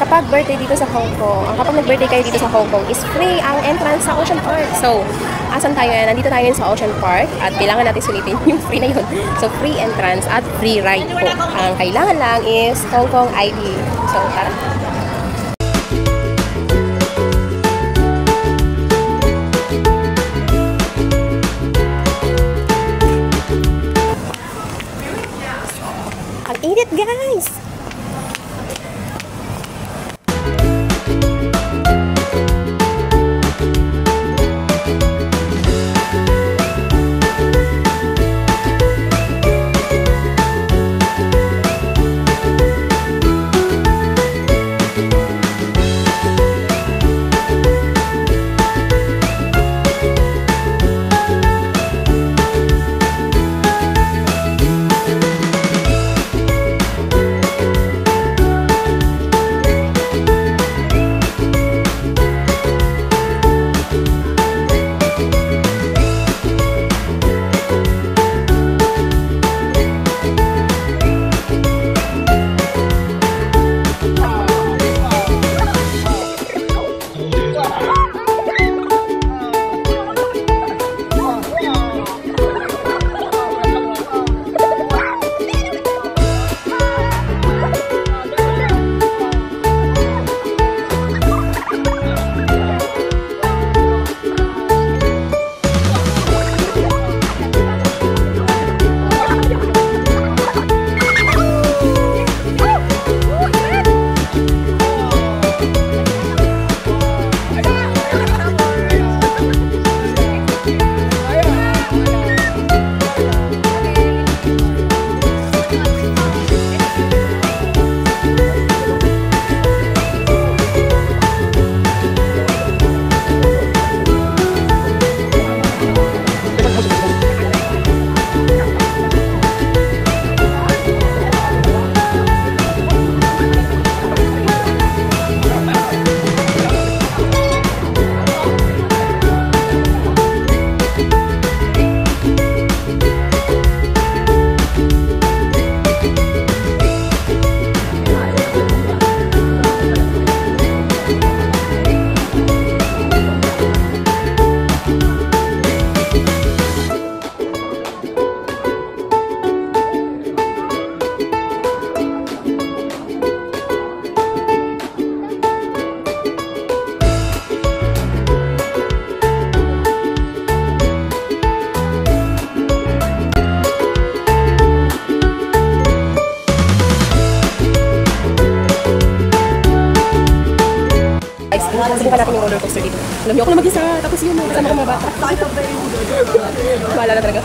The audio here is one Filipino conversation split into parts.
kapag birthday dito sa Hong Kong, kapag nag-birthday kayo dito sa Hong Kong, is free ang entrance sa Ocean Park. So, asan tayo ngayon? Nandito tayo ngayon sa Ocean Park at kailangan natin sulitin yung free na yun. So, free entrance at free ride po. Ang kailangan lang is Hong Kong ID. So, tara. Ang init, guys! Subukan natin yung roller coaster dito. Alam niyo, ako na mag-isa. Tapos yun, kasama ko mga bata. Bahala na talaga.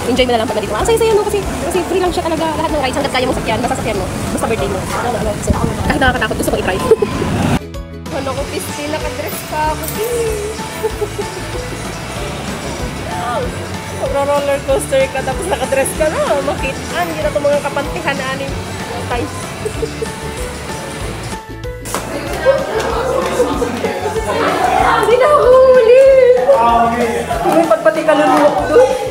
Enjoy mo na lang pag nandito. Ang saya-saya no, kasi free lang siya talaga. Lahat ng rides hanggat kaya mong sakyan, masasakyan mo. Basta birthday mo. So, kahit nakakatakot, gusto ko i-try. Ano ko, Pisti, nakadress pa ako. Roller coaster ka, tapos nakadress ka na. Makitaan, yun na itong mga kapantihan na aning tayo. Hindi na ako huli. May pagpati kaluluwa ko doon.